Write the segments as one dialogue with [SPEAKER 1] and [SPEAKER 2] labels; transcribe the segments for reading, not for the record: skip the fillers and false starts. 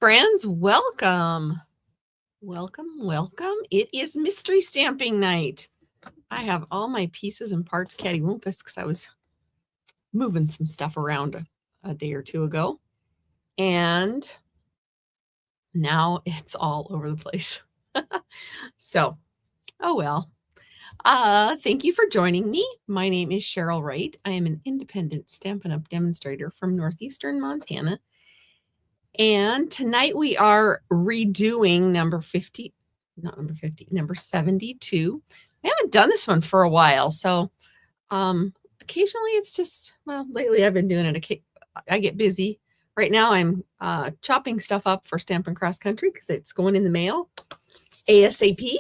[SPEAKER 1] friends, welcome. Welcome. It is mystery stamping night. I have all my pieces and parts cattywampus because I was moving some stuff around a day or two ago. And now it's all over the place. So, oh well. Thank you for joining me. My name is Cheryl Wright. I am an independent Stampin' Up! Demonstrator from Northeastern Montana. And tonight we are redoing number 72. I haven't done this one for a while. So occasionally it's just, well, lately I've been doing it. I get busy. Right now I'm chopping stuff up for Stampin' Cross Country because it's going in the mail ASAP.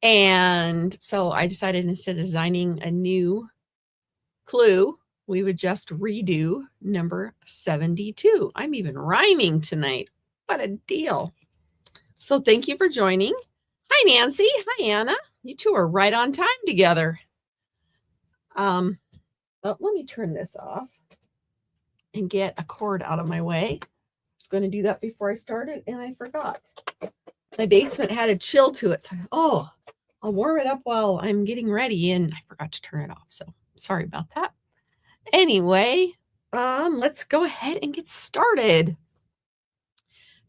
[SPEAKER 1] And so I decided instead of designing a new clue, we would just redo number 72. I'm even rhyming tonight. What a deal. So thank you for joining. Hi, Nancy. Hi, Anna. You two are right on time together. Let me turn this off and get a cord out of my way. I was going to do that before I started, and I forgot. My basement had a chill to it. So, I'll warm it up while I'm getting ready, and I forgot to turn it off. So sorry about that. Anyway, let's go ahead and get started.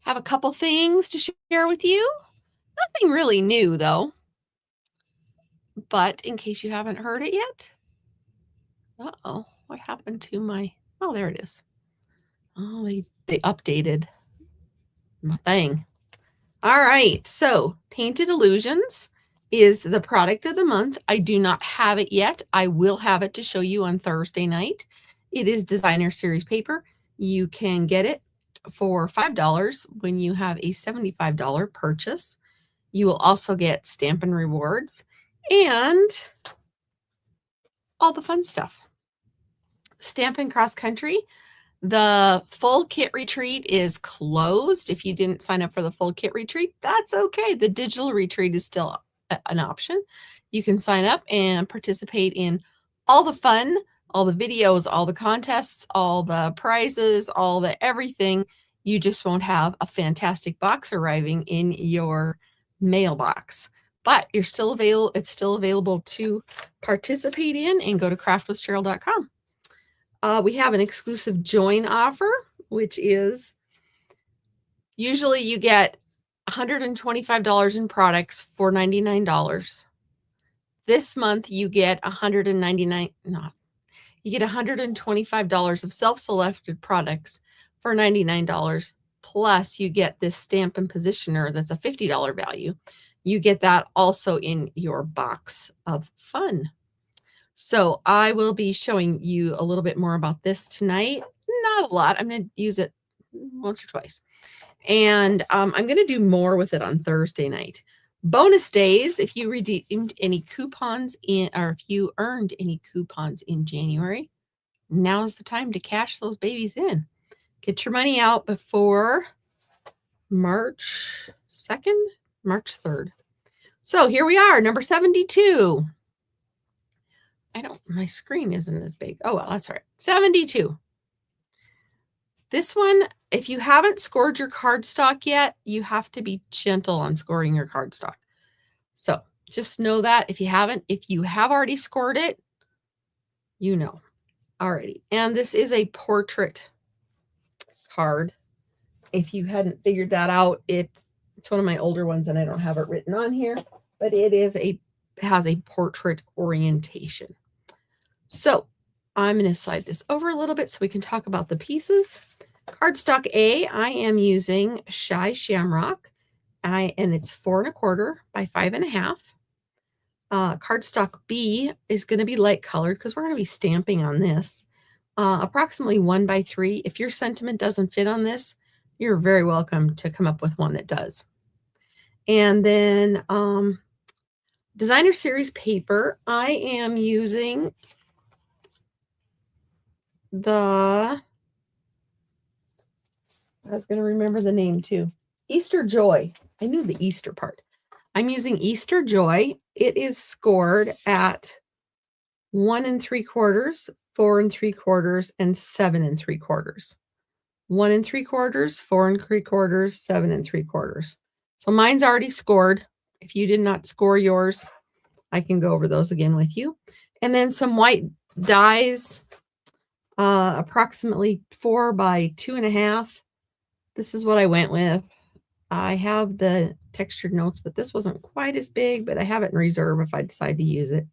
[SPEAKER 1] Have a couple things to share with you. Nothing really new, though. But in case you haven't heard it yet. Uh-oh, what happened to my... Oh, there it is. Oh, they updated my thing. All right, so Painted Illusions is the product of the month. I do not have it yet. I will have it to show you on Thursday night. It is designer series paper. You can get it for $5 when you have a $75 purchase. You will also get Stampin' rewards and all the fun stuff. Stampin' Cross Country. The full kit retreat is closed. If you didn't sign up for the full kit retreat, that's okay. The digital retreat is still an option. You can sign up and participate in all the fun, all the videos, all the contests, all the prizes, all the everything. You just won't have a fantastic box arriving in your mailbox. But you're still available. It's still available to participate in, and go to craftwithcheryl.com. We have an exclusive join offer, which is usually you get $125 in products for $99. This month you get $125 of self-selected products for $99. Plus you get this Stampin' Positioner that's a $50 value. You get that also in your box of fun. So I will be showing you a little bit more about this tonight. Not a lot. I'm going to use it once or twice. And I'm going to do more with it on Thursday night. Bonus days, if you redeemed any coupons or if you earned any coupons in January, now's the time to cash those babies in. Get your money out before March 2nd, March 3rd. So here we are, number 72. My screen isn't as big. Oh, well, that's all right. 72. This one, if you haven't scored your cardstock yet, you have to be gentle on scoring your cardstock. So just know that if you haven't, if you have already scored it, you know already. And this is a portrait card. If you hadn't figured that out, it's one of my older ones and I don't have it written on here, but it has a portrait orientation. So I'm going to slide this over a little bit so we can talk about the pieces. Cardstock A, I am using Shy Shamrock, and it's 4 1/4 by 5 1/2. Cardstock B is going to be light colored because we're going to be stamping on this. Approximately 1 by 3. If your sentiment doesn't fit on this, you're very welcome to come up with one that does. And then designer series paper, I am using I was going to remember the name too. Easter Joy. I knew the Easter part. I'm using Easter Joy. It is scored at 1 3/4, 4 3/4, and 7 3/4. 1 3/4, 4 3/4, 7 3/4. So mine's already scored. If you did not score yours, I can go over those again with you. And then some white dies, approximately 4 by 2.5. This is what I went with. I have the textured notes, but this wasn't quite as big, but I have it in reserve if I decide to use it.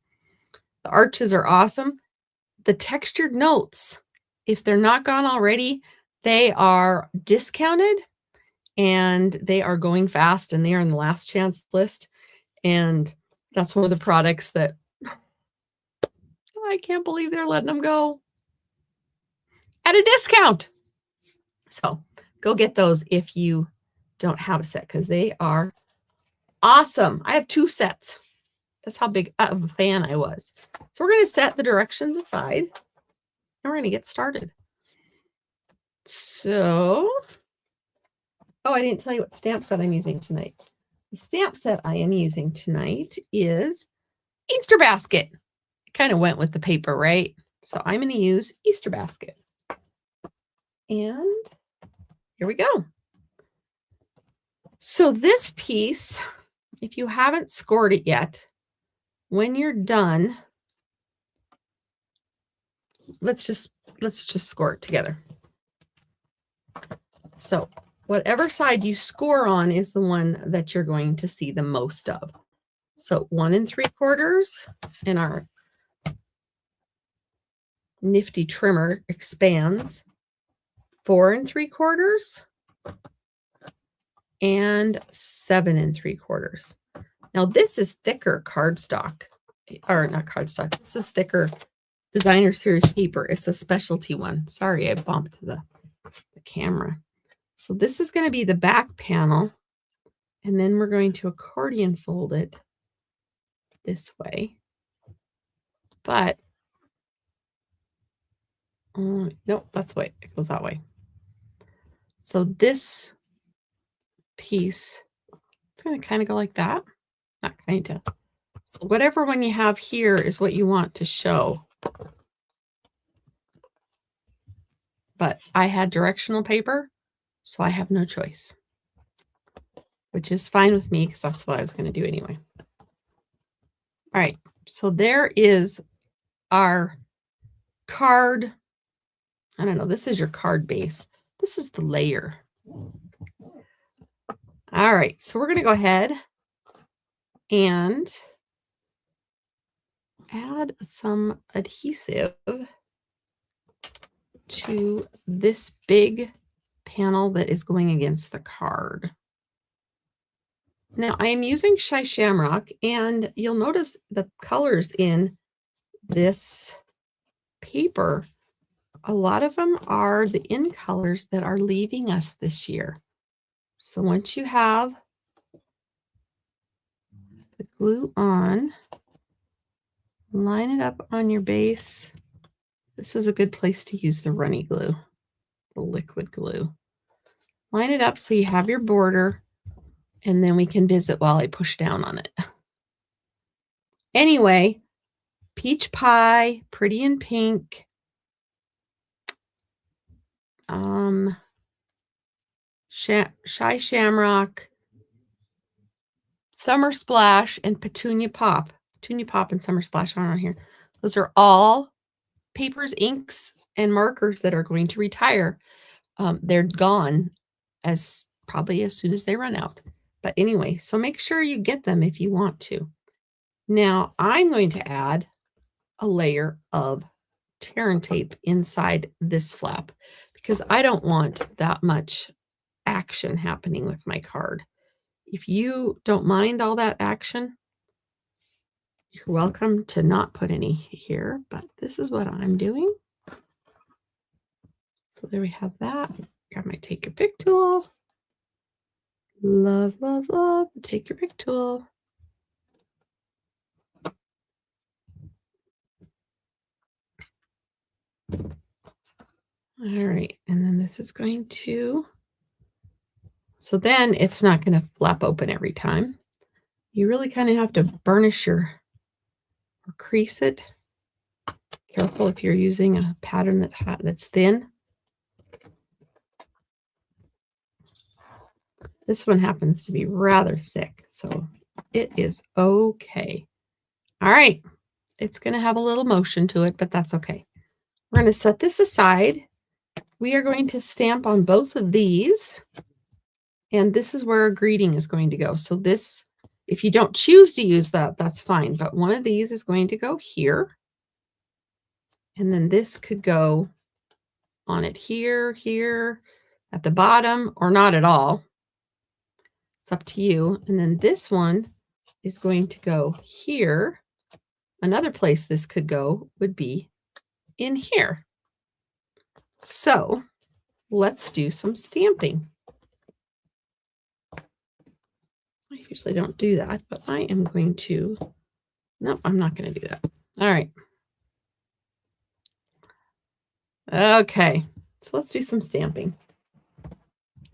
[SPEAKER 1] The arches are awesome. The textured notes, if they're not gone already, they are discounted and they are going fast and they are in the last chance list. And that's one of the products that I can't believe they're letting them go at a discount. So go get those if you don't have a set, because they are awesome. I have 2 sets. That's how big of a fan I was. So we're going to set the directions aside and we're going to get started. So, oh, I didn't tell you what stamp set I'm using tonight. The stamp set I am using tonight is Easter basket. It kind of went with the paper, right? So I'm going to use Easter basket. And here we go. So this piece, if you haven't scored it yet, when you're done, let's just score it together. So whatever side you score on is the one that you're going to see the most of. So 1 3/4, and our nifty trimmer expands. 4 3/4 and 7 3/4. Now this is thicker cardstock, or not cardstock. This is thicker designer series paper. It's a specialty one. Sorry, I bumped the camera. So this is going to be the back panel, and then we're going to accordion fold it this way. But nope, that's the way it goes, that way. So this piece, it's going to kind of go like that. Not kind of. So whatever one you have here is what you want to show. But I had directional paper, so I have no choice, which is fine with me because that's what I was going to do anyway. All right, so there is our card. I don't know, this is your card base. This is the layer. All right, so we're going to go ahead and add some adhesive to this big panel that is going against the card. Now I am using Shy Shamrock, and you'll notice the colors in this paper. A lot of them are the in colors that are leaving us this year. So once you have the glue on, line it up on your base. This is a good place to use the runny glue, the liquid glue. Line it up so you have your border, and then we can visit while I push down on it. Anyway, peach pie, pretty in pink. Shy Shamrock, Summer Splash, and Petunia Pop. Petunia Pop and Summer Splash are on here. Those are all papers, inks, and markers that are going to retire. They're gone probably as soon as they run out. But anyway, so make sure you get them if you want to. Now I'm going to add a layer of tear and tape inside this flap because I don't want that much action happening with my card. If you don't mind all that action, you're welcome to not put any here, but this is what I'm doing. So there we have that. Grab my Take Your Pick tool. Love, love, love the Take Your Pick tool. All right, and then this is going to, so then it's not going to flap open every time. You really kind of have to burnish or crease it. Careful if you're using a pattern that's thin. This one happens to be rather thick, so it is okay. All right. It's going to have a little motion to it, but that's okay. We're going to set this aside. We are going to stamp on both of these. And this is where our greeting is going to go. So this, if you don't choose to use that, that's fine. But one of these is going to go here. And then this could go on it here, here, at the bottom, or not at all. It's up to you. And then this one is going to go here. Another place this could go would be in here. So let's do some stamping. I usually don't do that, but I am going to, no, I'm not going to do that. All right. Okay, so let's do some stamping.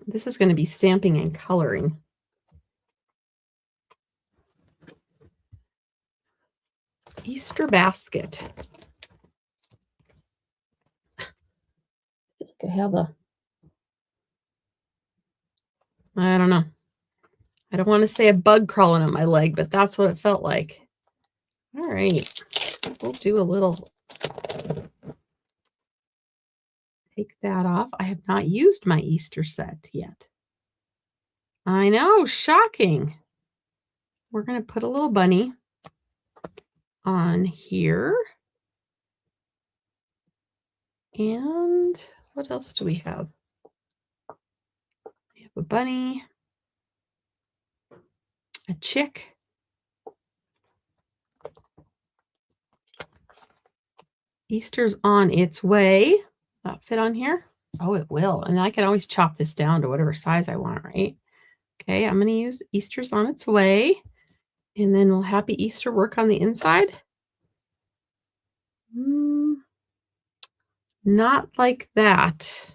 [SPEAKER 1] This is going to be stamping and coloring. Easter basket. I have a, I don't know. I don't want to say a bug crawling on my leg, but that's what it felt like. All right, we'll do a little. Take that off. I have not used my Easter set yet. I know, shocking. We're going to put a little bunny on here. And what else do we have? We have a bunny, a chick, Easter's on its way. That fit on here? Oh, it will. And I can always chop this down to whatever size I want, right? Okay, I'm going to use Easter's on its way. And then will Happy Easter work on the inside? Not like that.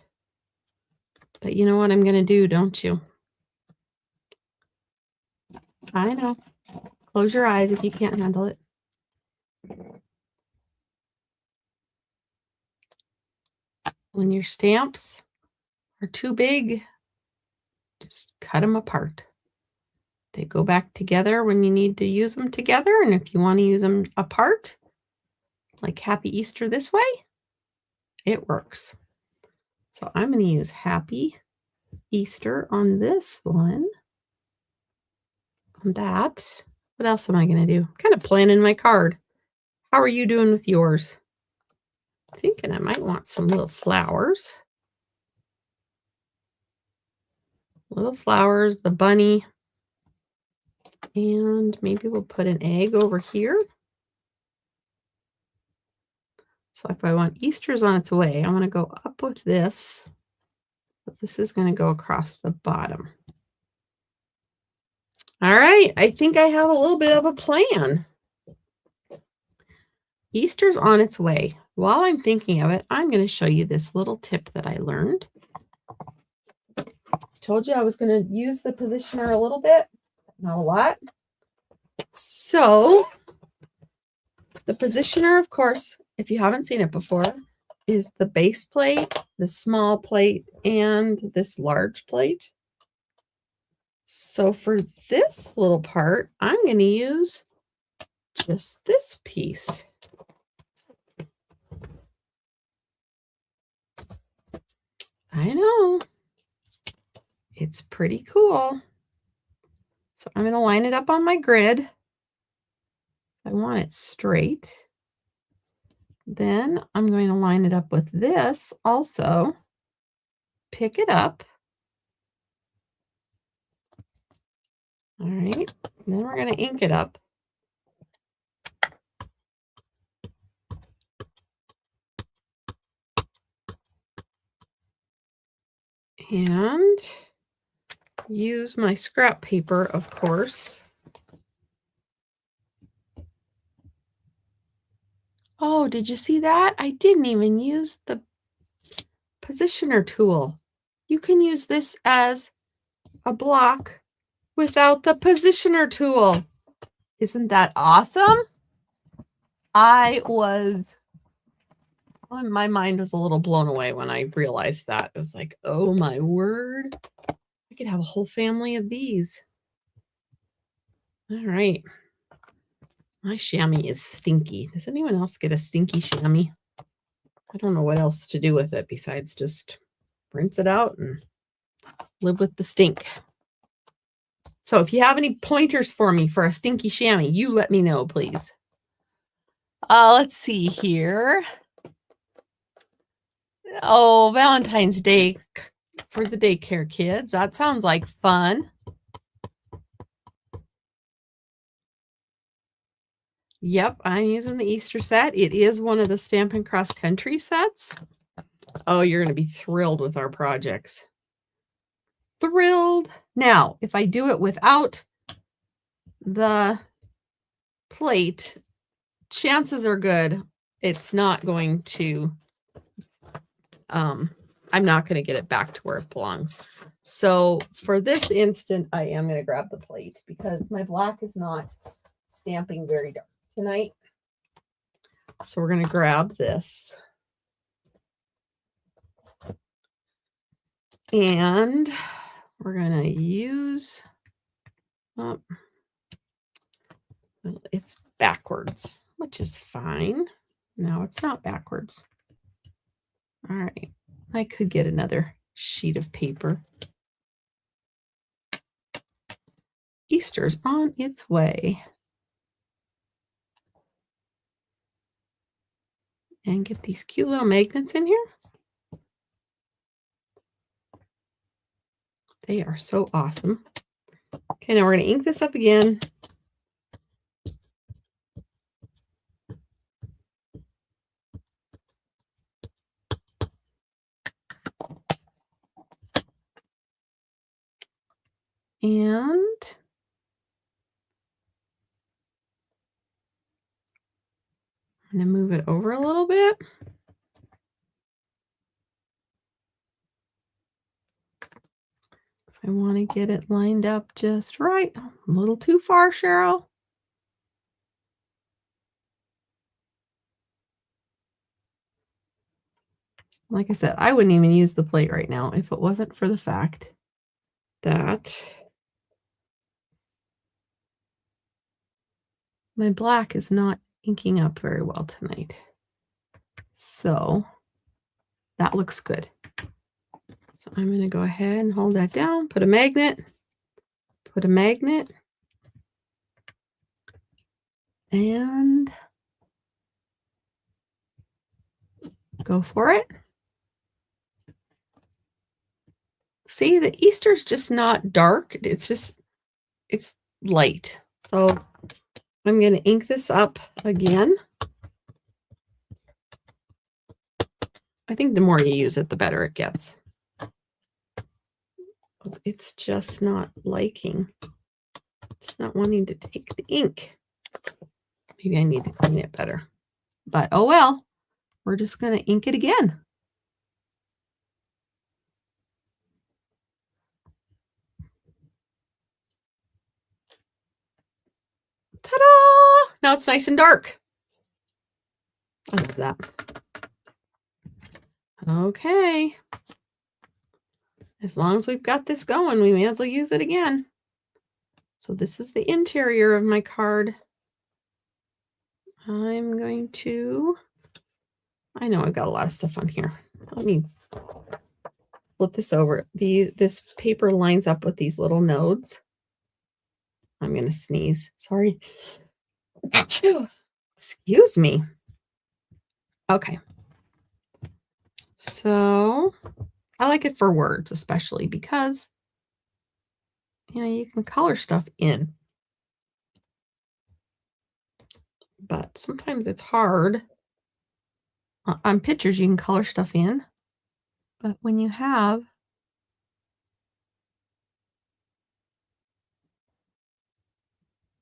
[SPEAKER 1] But you know what I'm going to do, don't you? I know. Close your eyes if you can't handle it. When your stamps are too big, just cut them apart. They go back together when you need to use them together. And if you want to use them apart, like Happy Easter this way, it works. So I'm going to use Happy Easter on this one. On that. What else am I going to do? Kind of planning my card. How are you doing with yours? Thinking I might want some little flowers. Little flowers, the bunny. And maybe we'll put an egg over here. So if I want Easter's on its way, I'm going to go up with this. But this is going to go across the bottom. All right, I think I have a little bit of a plan. Easter's on its way. While I'm thinking of it, I'm going to show you this little tip that I learned. Told you I was going to use the positioner a little bit, not a lot. So the positioner, of course, if you haven't seen it before, is the base plate, the small plate, and this large plate. So for this little part, I'm going to use just this piece. I know. It's pretty cool. So I'm going to line it up on my grid. I want it straight. Then I'm going to line it up with this also. Pick it up. All right. Then we're going to ink it up. And use my scrap paper, of course. Oh, did you see that? I didn't even use the positioner tool. You can use this as a block without the positioner tool. Isn't that awesome? My mind was a little blown away when I realized that. It was like, oh my word. I could have a whole family of these. All right. My chamois is stinky. Does anyone else get a stinky chamois? I don't know what else to do with it besides just rinse it out and live with the stink. So if you have any pointers for me for a stinky chamois, you let me know, please. Let's see here. Oh, Valentine's Day for the daycare kids. That sounds like fun. Yep, I'm using the Easter set. It is one of the Stampin' Cross Country sets. Oh, you're going to be thrilled with our projects. Thrilled. Now, if I do it without the plate, chances are good it's not going to, I'm not going to get it back to where it belongs. So for this instant, I am going to grab the plate because my black is not stamping very dark tonight. So we're going to grab this. And we're going to use, oh, it's backwards, which is fine. No, it's not backwards. All right. I could get another sheet of paper. Easter's on its way. And get these cute little magnets in here. They are so awesome. Okay, now we're going to ink this up again. And I'm going to move it over a little bit. So I want to get it lined up just right. A little too far, Cheryl. Like I said, I wouldn't even use the plate right now if it wasn't for the fact that my black is not inking up very well tonight. So that looks good. So I'm going to go ahead and hold that down, put a magnet, and go for it. See, the Easter's just not dark. It's light. So I'm going to ink this up again. I think the more you use it, the better it gets. It's just not liking. It's not wanting to take the ink. Maybe I need to clean it better. But oh well, we're just going to ink it again. Ta-da! Now it's nice and dark. I love that. Okay. As long as we've got this going, we may as well use it again. So this is the interior of my card. I'm going to, I know I've got a lot of stuff on here. Let me flip this over. This paper lines up with these little nodes. I'm going to sneeze. Sorry. Excuse me. Okay. So I like it for words, especially because, you know, you can color stuff in. But sometimes it's hard. On pictures, you can color stuff in. But when you have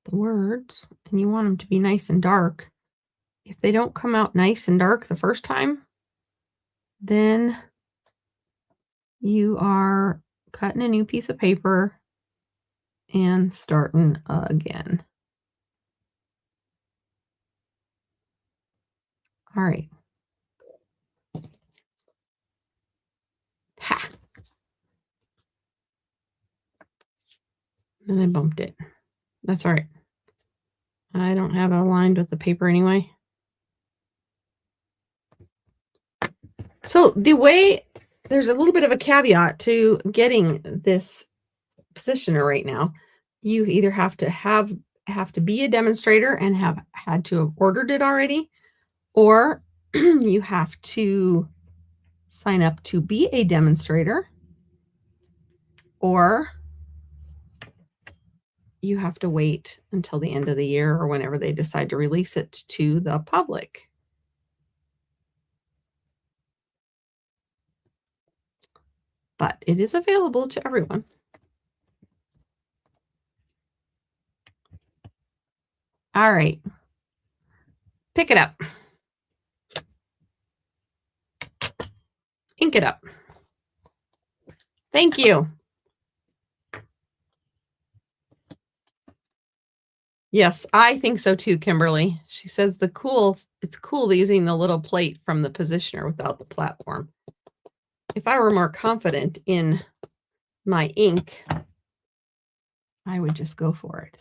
[SPEAKER 1] the words and you want them to be nice and dark, if they don't come out nice and dark the first time, then you are cutting a new piece of paper and starting again. All right. Ha! And I bumped it. That's all right. I don't have it aligned with the paper anyway. So the way, there's a little bit of a caveat to getting this positioner right now. You either have to be a demonstrator and have had to have ordered it already, or you have to sign up to be a demonstrator, or you have to wait until the end of the year or whenever they decide to release it to the public. But it is available to everyone. All right. Pick it up. Ink it up. Thank you. Yes, I think so too, Kimberly. She says it's cool using the little plate from the positioner without the platform. If I were more confident in my ink, I would just go for it.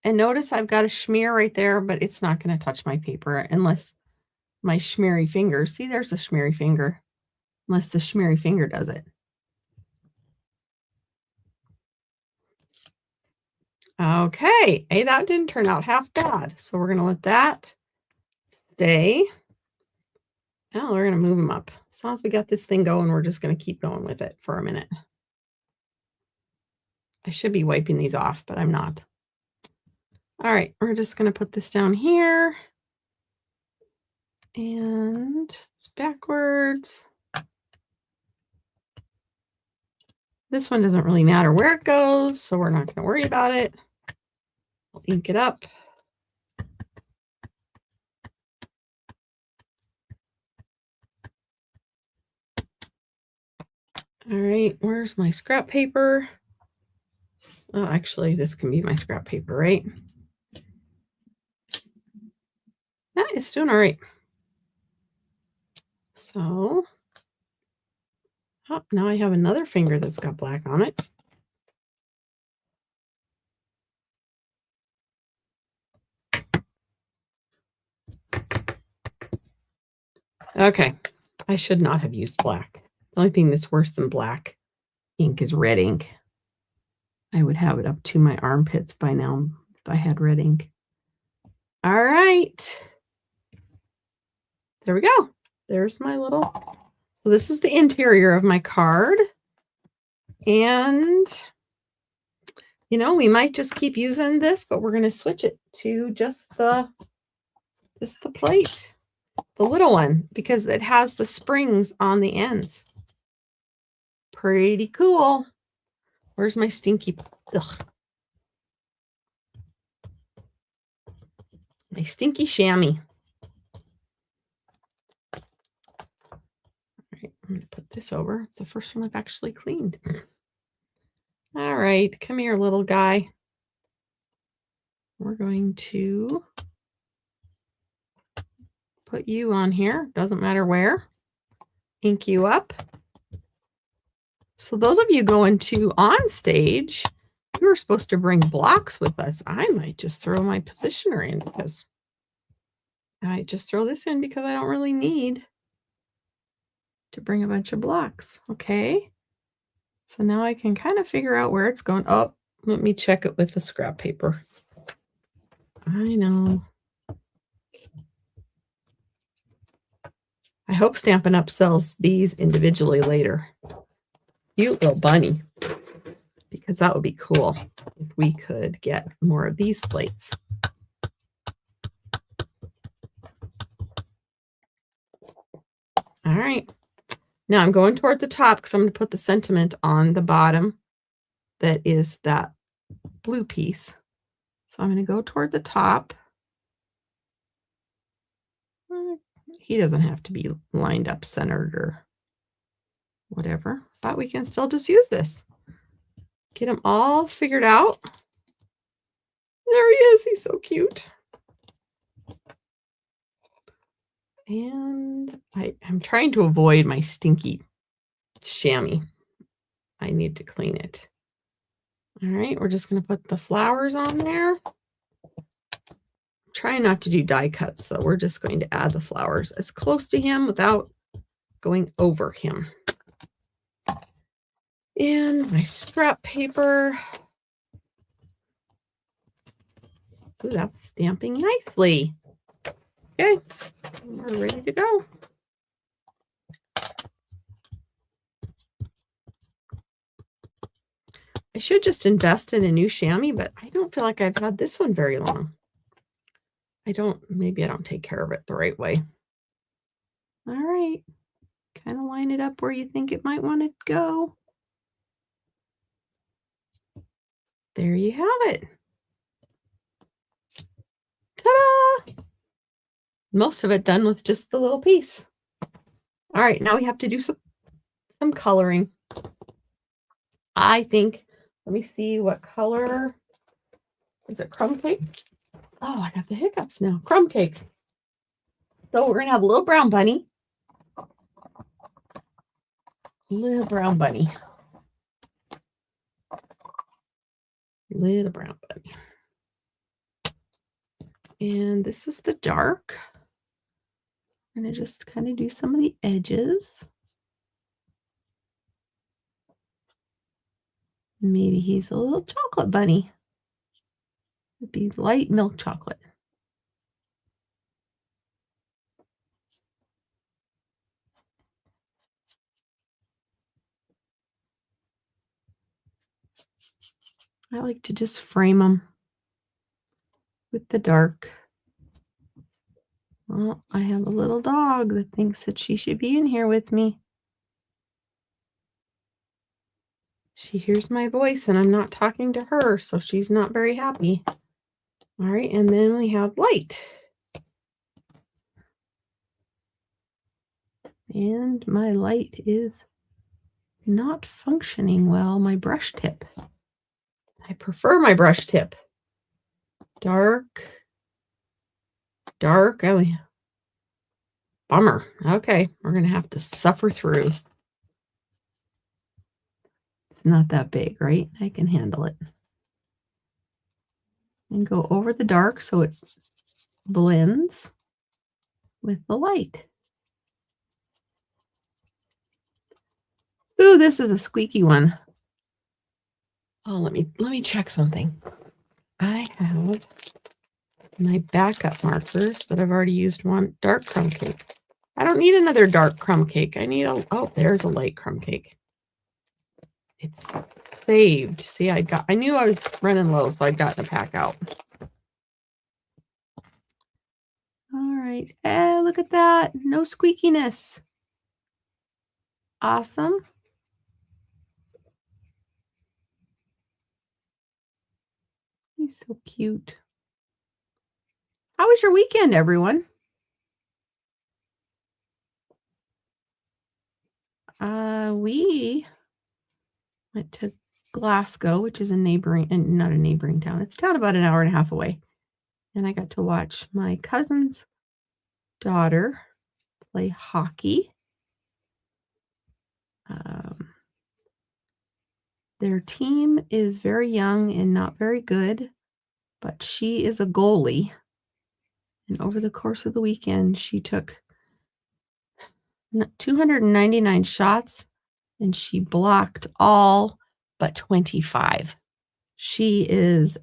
[SPEAKER 1] And notice I've got a smear right there, but it's not going to touch my paper unless my schmeary finger, see, there's a schmeary finger, unless the schmeary finger does it. Okay, hey, that didn't turn out half bad. So we're going to let that stay. Now we're going to move them up. As long as we got this thing going, we're just going to keep going with it for a minute. I should be wiping these off, but I'm not. All right, we're just going to put this down here. And it's backwards. This one doesn't really matter where it goes, so we're not going to worry about it. I'll ink it up. All right, where's my scrap paper? Oh, actually, this can be my scrap paper, right? Yeah, it's doing all right. So, oh, now I have another finger that's got black on it. Okay, I should not have used black. The only thing that's worse than black ink is red ink. I would have it up to my armpits by now if I had red ink. All right. There we go. There's my little, so this is the interior of my card. And, you know, we might just keep using this, but we're going to switch it to just the plate, the little one, because it has the springs on the ends. Pretty cool. Where's my stinky, my stinky chamois. All right, I'm going to put this over. It's the first one I've actually cleaned. All right, come here, little guy. We're going to put you on here. Doesn't matter where. Ink you up. So those of you going to on stage, we were supposed to bring blocks with us. I might just throw my positioner in because I might just throw this in because I don't really need to bring a bunch of blocks. Okay. So now I can kind of figure out where it's going. Oh, let me check it with the scrap paper. I know. I hope Stampin' Up! Sells these individually later. Cute little bunny. Because that would be cool if we could get more of these plates. All right. Now I'm going toward the top because I'm going to put the sentiment on the bottom. That is that blue piece. So I'm going to go toward the top. He doesn't have to be lined up, centered, or whatever, but we can still just use this. Get him all figured out. There he is. He's so cute. And I'm trying to avoid my stinky chamois. I need to clean it. All right, we're just going to put the flowers on there. Trying not to do die cuts, so we're just going to add the flowers as close to him without going over him. And my scrap paper. Ooh, that's stamping nicely. Okay, we're ready to go. I should just invest in a new chamois, but I don't feel like I've had this one very long. Maybe I don't take care of it the right way. All right, kind of line it up where you think it might want to go. There you have it. Ta-da! Most of it done with just the little piece. All right, now we have to do some coloring. I think, let me see what color. Is it crumb cake? Oh, I got the hiccups now. Crumb cake. So we're going to have a little brown bunny. Little brown bunny. Little brown bunny. And this is the dark. I'm going to just kind of do some of the edges. Maybe he's a little chocolate bunny. It'd be light milk chocolate. I like to just frame them with the dark. Well, I have a little dog that thinks that she should be in here with me. She hears my voice and I'm not talking to her, so she's not very happy. All right, and then we have light. And my light is not functioning well, my brush tip. I prefer my brush tip. Dark. Dark. Oh, yeah. Bummer. Okay, we're going to have to suffer through. Not that big, right? I can handle it. And go over the dark so it blends with the light. Ooh, this is a squeaky one. Oh, let me check something. I have my backup markers that I've already used one. Dark crumb cake. I don't need another dark crumb cake. I need oh, there's a light crumb cake. It's saved. See, I knew I was running low, so I'd gotten a pack out. All right. Look at that. No squeakiness. Awesome. He's so cute. How was your weekend, everyone? We went to Glasgow, which is not a neighboring town. It's a town about an hour and a half away. And I got to watch my cousin's daughter play hockey. Their team is very young and not very good, but she is a goalie. And over the course of the weekend, she took 299 shots and she blocked all but 25. She is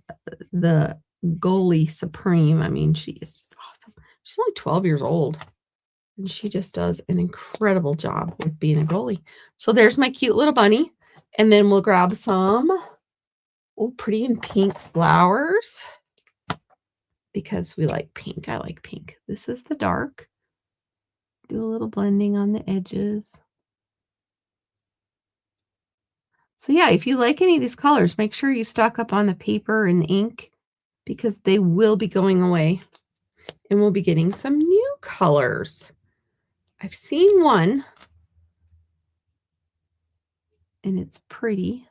[SPEAKER 1] the goalie supreme. I mean, she is just awesome. She's only 12 years old and she just does an incredible job with being a goalie. So there's my cute little bunny. And then we'll grab some pretty and pink flowers because we like pink. I like pink. This is the dark. Do a little blending on the edges. So yeah, if you like any of these colors, make sure you stock up on the paper and the ink because they will be going away. And we'll be getting some new colors. I've seen one. And it's pretty.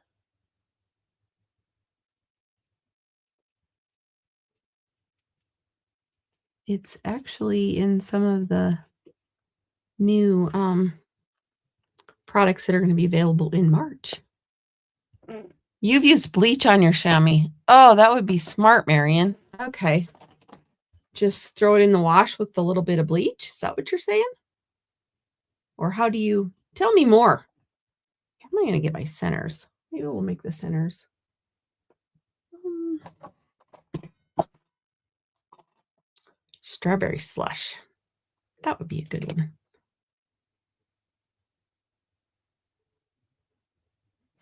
[SPEAKER 1] It's actually in some of the new products that are going to be available in March. You've used bleach on your chamois. Oh, that would be smart, Marion. Okay. Just throw it in the wash with a little bit of bleach. Is that what you're saying? Or how do you tell me more? How am I going to get my centers? Maybe we'll make the centers. Strawberry slush. That would be a good one.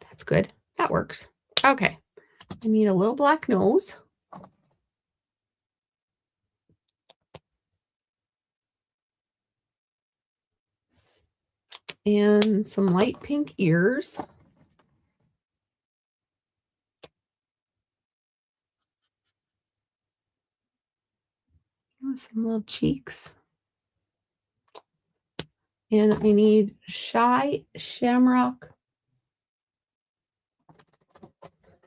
[SPEAKER 1] That's good. That works. Okay. I need a little black nose. And some light pink ears. Some little cheeks. And I need shy shamrock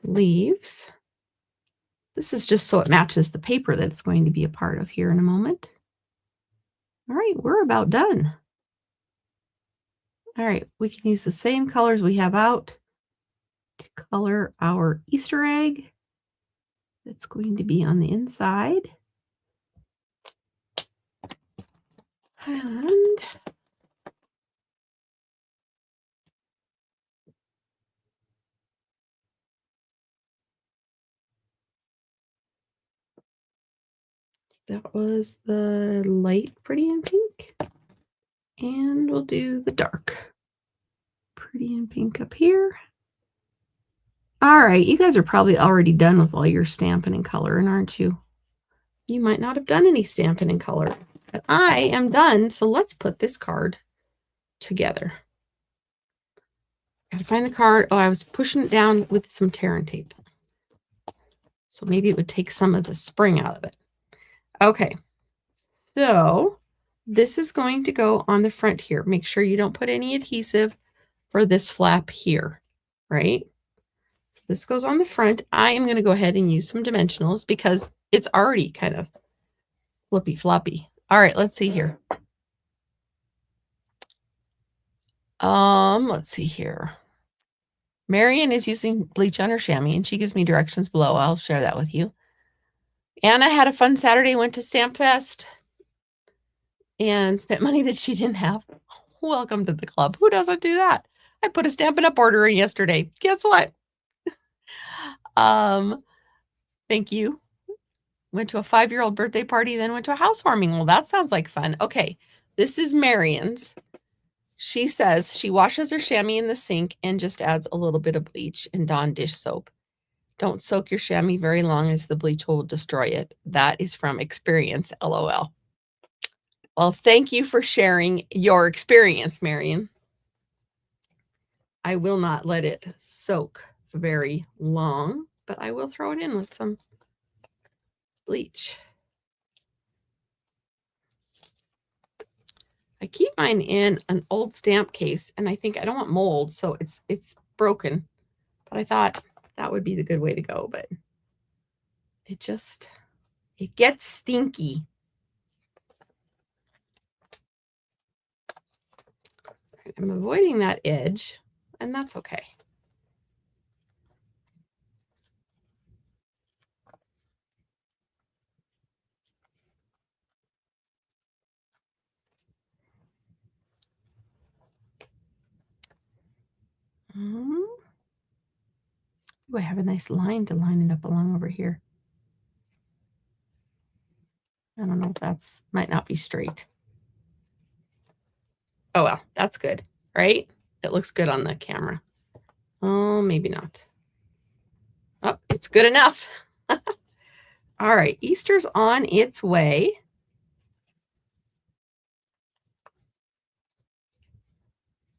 [SPEAKER 1] leaves. This is just so it matches the paper that it's going to be a part of here in a moment. All right, we're about done. All right, we can use the same colors we have out to color our Easter egg. That's going to be on the inside. And that was the light pretty in pink. And we'll do the dark pretty in pink up here. All right, you guys are probably already done with all your Stampin' and coloring, aren't you? You might not have done any Stampin' and color, but I am done. So let's put this card together. Gotta find the card. Oh, I was pushing it down with some tear and tape. So maybe it would take some of the spring out of it. Okay, so this is going to go on the front here. Make sure you don't put any adhesive for this flap here, right? So this goes on the front. I am going to go ahead and use some dimensionals because it's already kind of flippy floppy. All right, let's see here. Let's see here. Marion is using bleach on her chamois, and she gives me directions below. I'll share that with you. Anna had a fun Saturday, went to Stamp Fest, and spent money that she didn't have. Welcome to the club. Who doesn't do that? I put a Stampin' Up! Order in yesterday. Guess what? Thank you. Went to a 5-year-old birthday party, then went to a housewarming. Well, that sounds like fun. Okay, this is Marion's. She says she washes her chamois in the sink and just adds a little bit of bleach and Dawn dish soap. Don't soak your chamois very long as the bleach will destroy it. That is from experience, LOL. Well, thank you for sharing your experience, Marion. I will not let it soak very long, but I will throw it in with some bleach. I keep mine in an old stamp case, and I think I don't want mold, so it's broken. But I thought that would be the good way to go, but it gets stinky. I'm avoiding that edge, and that's okay. Ooh, I have a nice line to line it up along over here. I don't know if that's might not be straight. Oh, well, that's good, right? It looks good on the camera. Oh, maybe not. Oh, it's good enough. All right, Easter's on its way.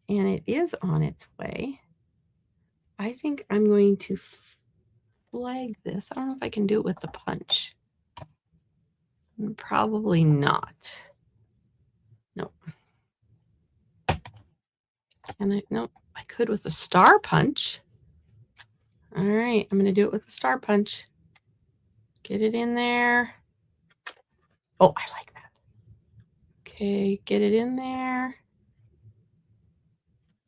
[SPEAKER 1] And it is on its way. I think I'm going to flag this. I don't know if I can do it with the punch. Probably not. Nope. And nope, I could with the star punch. All right, I'm going to do it with the star punch. Get it in there. Oh, I like that. Okay, get it in there.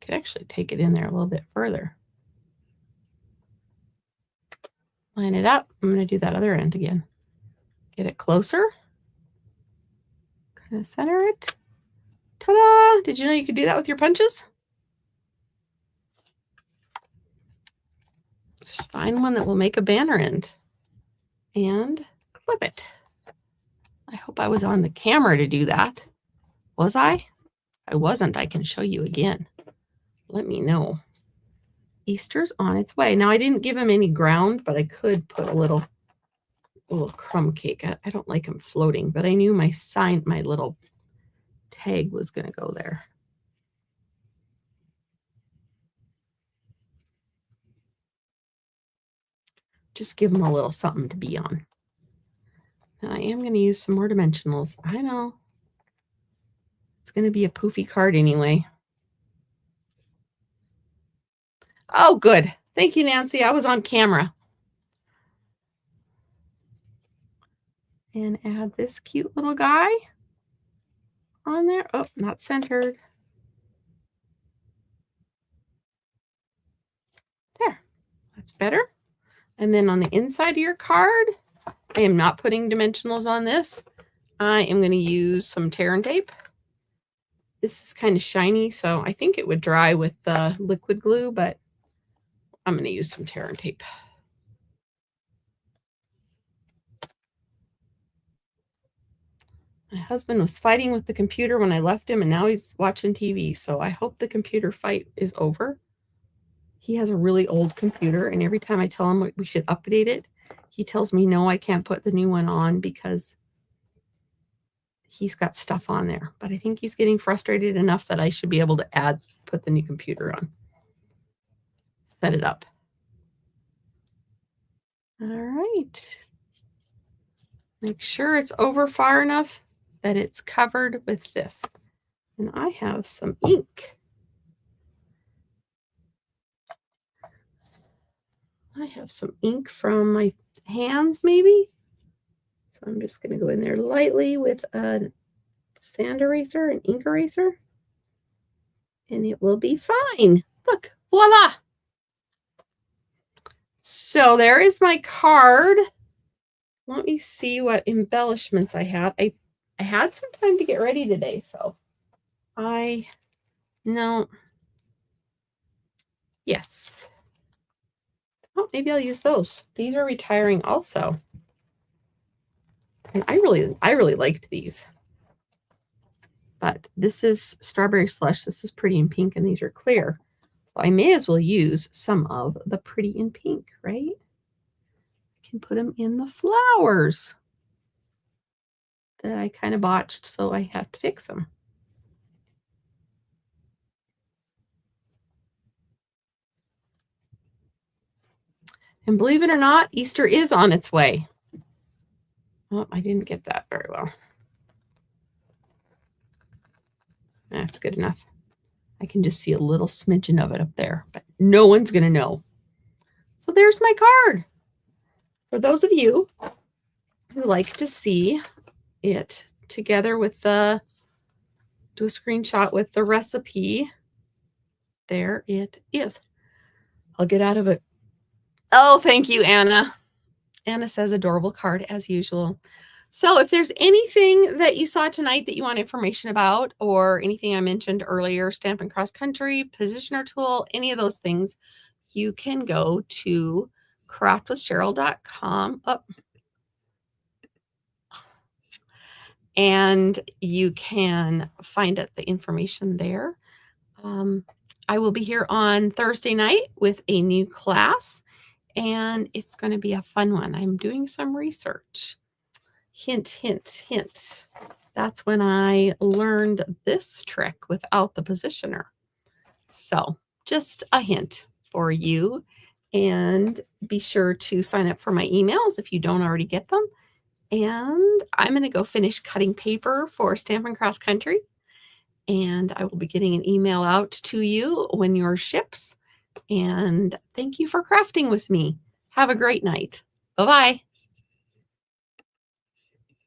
[SPEAKER 1] Could actually take it in there a little bit further. Line it up. I'm going to do that other end again. Get it closer. Kind of center it. Ta-da! Did you know you could do that with your punches? Just find one that will make a banner end and clip it. I hope I was on the camera to do that. Was I? I wasn't. I can show you again. Let me know. Easter's on its way. Now, I didn't give him any ground, but I could put a little crumb cake. I don't like him floating, but I knew my little tag was going to go there. Just give him a little something to be on. And I am going to use some more dimensionals. I know. It's going to be a poofy card anyway. Oh, good. Thank you, Nancy. I was on camera. And add this cute little guy on there. Oh, not centered. There. That's better. And then on the inside of your card, I am not putting dimensionals on this. I am going to use some tear and tape. This is kind of shiny, so I think it would dry with the liquid glue, but I'm going to use some tear and tape. My husband was fighting with the computer when I left him, and now he's watching TV, so I hope the computer fight is over. He has a really old computer, and every time I tell him we should update it, he tells me, no, I can't put the new one on because he's got stuff on there. But I think he's getting frustrated enough that I should be able to put the new computer on. Set it up. All right. Make sure it's over far enough that it's covered with this. And I have some ink. I have some ink from my hands, maybe. So I'm just going to go in there lightly with a sand eraser, an ink eraser, and it will be fine. Look, voila. So there is my card. Let me see what embellishments I had. I had some time to get ready today, so yes. Oh, maybe I'll use those. These are retiring also. And I really liked these. But this is strawberry slush. This is pretty in pink, and these are clear. So I may as well use some of the pretty in pink, right? I can put them in the flowers that I kind of botched, so I have to fix them. And believe it or not, Easter is on its way. Oh, I didn't get that very well. That's good enough. I can just see a little smidgen of it up there, but no one's going to know. So there's my card. For those of you who like to see it together with do a screenshot with the recipe, there it is. I'll get out of it. Oh, thank you, Anna. Anna says adorable card as usual. So if there's anything that you saw tonight that you want information about, or anything I mentioned earlier, Stampin' Cross Country, Positioner Tool, any of those things, you can go to craftwithcheryl.com. And you can find the information there. I will be here on Thursday night with a new class, and it's going to be a fun one. I'm doing some research. Hint, hint, hint. That's when I learned this trick without the positioner. So just a hint for you. And be sure to sign up for my emails if you don't already get them. And I'm going to go finish cutting paper for Stampin' Cross Country. And I will be getting an email out to you when yours ships. And thank you for crafting with me. Have a great night. Bye-bye.